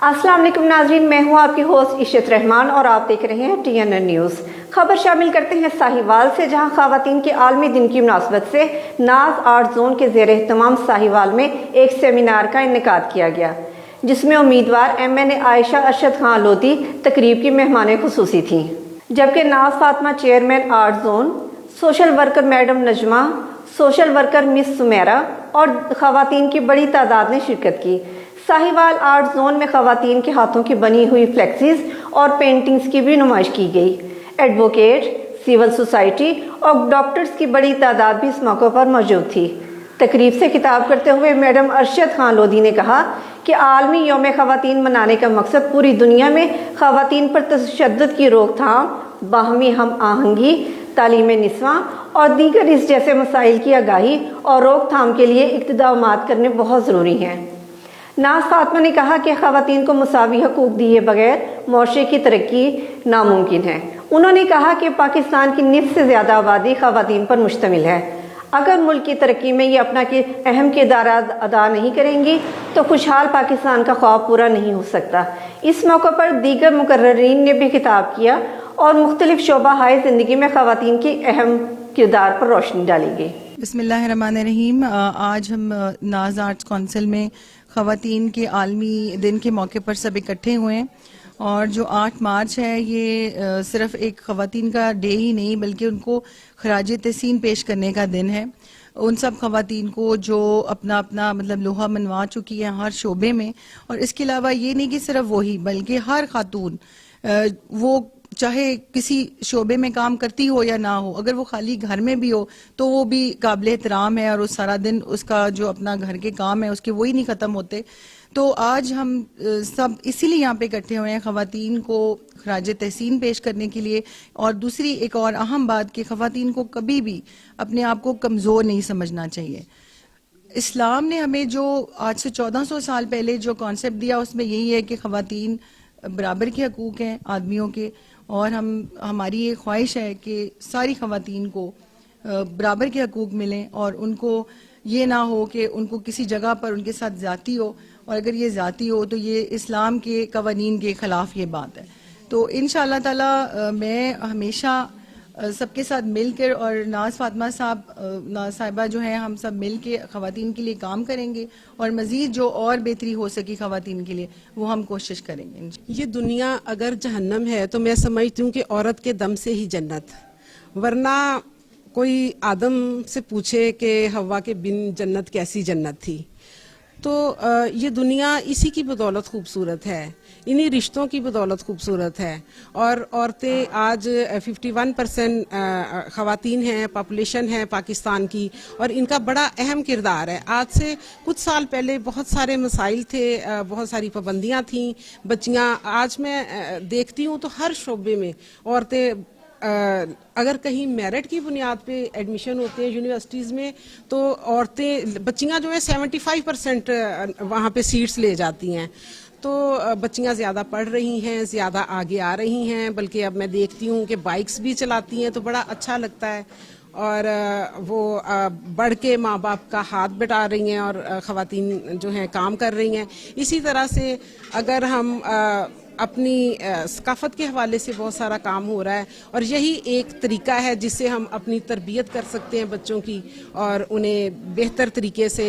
अस्सलाम वालेकुम नाजरीन, मैं हूँ आपकी होस्ट इशत रहमान और आप देख रहे हैं TNN न्यूज़। खबर शामिल करते हैं साहिवाल से, जहां खवातीन के आलमी दिन की मुनासबत से नाज आर्ट जोन के ज़ेर एहतमाम साहिवाल में एक सेमिनार का इनेकाद किया गया, जिसमें उम्मीदवार MNA आयशा अरशद खान लोधी तकरीब की मेहमान खुसूसी थी, जबकि Naz Fatima chairman art zone, social worker madam Najma, social worker miss Sumera और खवातीन की बड़ी तादाद ने शिरकत की। साहिवाल आर्ट जोन में खवातीन के हाथों की बनी हुई फ्लेक्सीज और पेंटिंग्स की भी नुमाइश की गई। एडवोकेट, सिविल सोसाइटी और डॉक्टर्स की बड़ी तादाद भी इस मौके पर मौजूद थी। तकरीब से खिताब करते हुए मैडम अरशद खान लोधी ने कहा कि आलमी यौम खवातीन मनाने का मकसद पूरी दुनिया में खवातीन पर तशद्दुद की रोकथाम, बाहमी हम आहंगी, तालीम निस्वां और दीगर इस जैसे मसाइल की आगाही और रोकथाम के लिए इक़्तिदामात करने बहुत ज़रूरी हैं। नाज फातिमा ने कहा कि खवातीन को मुसावी हकूक़ दिए बगैर मुआशरे की तरक्की नामुमकिन है। उन्होंने कहा कि पाकिस्तान की निस्फ़ से ज़्यादा आबादी खवातीन पर मुश्तमिल है। अगर मुल्क की तरक्की में ये अपना अहम किरदार अदा नहीं करेंगी तो खुशहाल पाकिस्तान का ख्वाब पूरा नहीं हो सकता। इस मौके पर दीगर मुकर्ररीन ने भी खिताब किया और मुख्तलिफ शोबा हाय ज़िंदगी में खवातीन के अहम किरदार पर रोशनी डाली गई। बिस्मिल्लाहिर्रहमानिर्रहीम। आज हम नाज आर्ट्स काउंसिल में ख़वातीन के आलमी दिन के मौके पर सब इकट्ठे हुए हैं, और जो 8 मार्च है ये सिर्फ एक ख़वातीन का डे ही नहीं बल्कि उनको खराज तहसीन पेश करने का दिन है। उन सब ख़वातीन को जो अपना अपना मतलब लोहा मनवा चुकी है हर शोबे में, और इसके अलावा ये नहीं कि सिर्फ वही बल्कि हर खातून वो चाहे किसी शोबे में काम करती हो या ना हो, अगर वो खाली घर में भी हो तो वो भी काबिल एहतराम है, और उस सारा दिन उसका जो अपना घर के काम है उसके वही नहीं ख़त्म होते। तो आज हम सब इसीलिए यहाँ पे इकट्ठे हुए हैं ख़वातीन को खराज तहसीन पेश करने के लिए। और दूसरी एक और अहम बात कि ख़वातीन को कभी भी अपने आप को कमज़ोर नहीं समझना चाहिए। इस्लाम ने हमें जो आज से 1400 साल पहले जो कॉन्सेप्ट दिया उसमें यही है कि ख़वातीन बराबर के हकूक़ हैं आदमियों के, और हमारी ये ख्वाहिश है कि सारी ख़वातीन को बराबर के हकूक़ मिलें और उनको ये ना हो कि उनको किसी जगह पर उनके साथ ज़्यादती हो, और अगर ये ज़्यादती हो तो ये इस्लाम के कवानीन के ख़िलाफ़ ये बात है। तो इंशाअल्लाह ताला मैं हमेशा सबके साथ मिलकर, और नाज फातिमा साहिबा जो हैं, हम सब मिल के ख़वातीन के लिए काम करेंगे, और मज़ीद जो और बेहतरी हो सकी ख़वातीन के लिए वो हम कोशिश करेंगे। ये दुनिया अगर जहन्नम है तो मैं समझती हूँ कि औरत के दम से ही जन्नत, वरना कोई आदम से पूछे कि हवा के बिन जन्नत कैसी जन्नत थी। तो ये दुनिया इसी की बदौलत खूबसूरत है, इन्हीं रिश्तों की बदौलत खूबसूरत है। और औरतें आज 51% ख़वातीन हैं, पॉपुलेशन है पाकिस्तान की, और इनका बड़ा अहम किरदार है। आज से कुछ साल पहले बहुत सारे मसाइल थे, बहुत सारी पाबंदियाँ थीं, बच्चियाँ, आज मैं देखती हूँ तो हर शोबे में औरतें, अगर कहीं मेरिट की बुनियाद पे एडमिशन होते हैं यूनिवर्सिटीज़ में तो औरतें, बच्चियाँ जो है 75% वहाँ पे सीट्स ले जाती हैं। तो बच्चियाँ ज़्यादा पढ़ रही हैं, ज़्यादा आगे आ रही हैं, बल्कि अब मैं देखती हूँ कि बाइक्स भी चलाती हैं, तो बड़ा अच्छा लगता है। और वो बढ़ के माँ बाप का हाथ बटा रही हैं, और ख़वातीन जो हैं काम कर रही हैं। इसी तरह से अगर हम अपनी सकाफत के हवाले से बहुत सारा काम हो रहा है, और यही एक तरीका है जिससे हम अपनी तरबियत कर सकते हैं बच्चों की, और उन्हें बेहतर तरीके से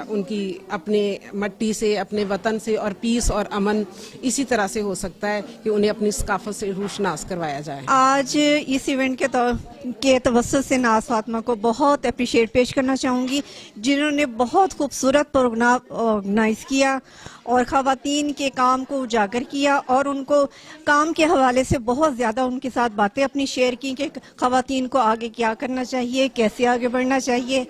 उनकी अपने मट्टी से, अपने वतन से, और पीस और अमन इसी तरह से हो सकता है कि उन्हें अपनी सकाफत से रोशनास करवाया जाए। आज इस इवेंट के तवस्सुत से नाज फातिमा को बहुत अप्रिशिएट पेश करना चाहूँगी, जिन्होंने बहुत खूबसूरत प्रोग्राम ऑर्गेनाइज़ किया और ख़वातीन के काम को उजागर किया, और उनको काम के हवाले से बहुत ज़्यादा उनके साथ बातें अपनी शेयर की कि ख़वातीन को आगे क्या करना चाहिए, कैसे आगे बढ़ना चाहिए।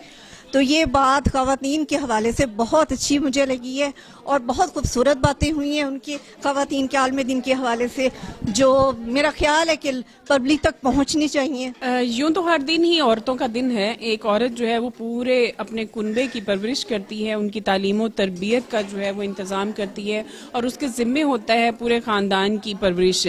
तो ये बात ख़वातीन के हवाले से बहुत अच्छी मुझे लगी है, और बहुत खूबसूरत बातें हुई हैं उनकी ख़वातीन के आलमी दिन के हवाले से, जो मेरा ख्याल है कि पब्लिक तक पहुंचनी चाहिए। यूँ तो हर दिन ही औरतों का दिन है। एक औरत जो है वो पूरे अपने कुनबे की परवरिश करती है, उनकी तालीम और तरबियत का जो है वो इंतज़ाम करती है, और उसके ज़िम्मे होता है पूरे ख़ानदान की परवरिश।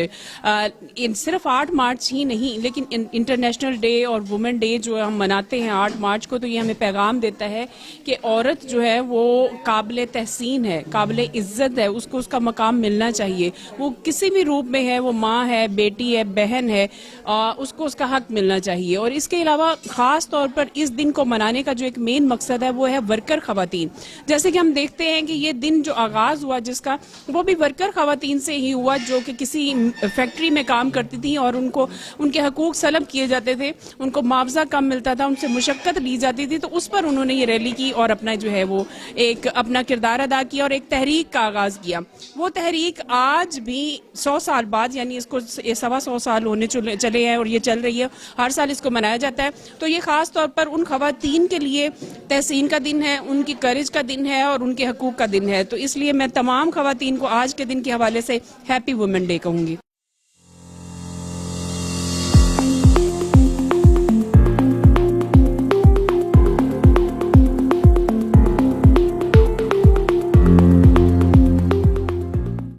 सिर्फ 8 मार्च ही नहीं, लेकिन इंटरनेशनल डे और वुमेन डे जो हम मनाते हैं 8 मार्च को, तो ये हमें पैगाम پیغام دیتا ہے کہ عورت جو ہے وہ قابل تحسین ہے, قابل عزت ہے, اس کو اس کا مقام ملنا چاہیے. وہ کسی بھی روپ میں ہے, وہ ماں ہے, بیٹی ہے, بہن ہے, اس کو اس کا حق ملنا چاہیے. اور اس کے علاوہ خاص طور پر اس دن کو منانے کا جو ایک مین مقصد ہے وہ ہے ورکر خواتین. جیسے کہ ہم دیکھتے ہیں کہ یہ دن جو آغاز ہوا جس کا, وہ بھی ورکر خواتین سے ہی ہوا جو کہ کسی فیکٹری میں کام کرتی تھیں اور ان کو ان کے حقوق سلب کیے جاتے تھے, ان کو معاوضہ کم ملتا تھا, ان سے مشقت لی جاتی تھی. تو اس پر انہوں نے یہ ریلی کی اور اپنا جو ہے وہ ایک اپنا کردار ادا کیا اور ایک تحریک کا آغاز کیا. وہ تحریک آج بھی 100 سال بعد, یعنی اس کو 125 سال ہونے چلے ہیں اور یہ چل رہی ہے, ہر سال اس کو منایا جاتا ہے. تو یہ خاص طور پر ان خواتین کے لیے تحسین کا دن ہے, ان کی کریج کا دن ہے اور ان کے حقوق کا دن ہے. تو اس لیے میں تمام خواتین کو آج کے دن کے حوالے سے ہیپی وومن ڈے کہوں گی.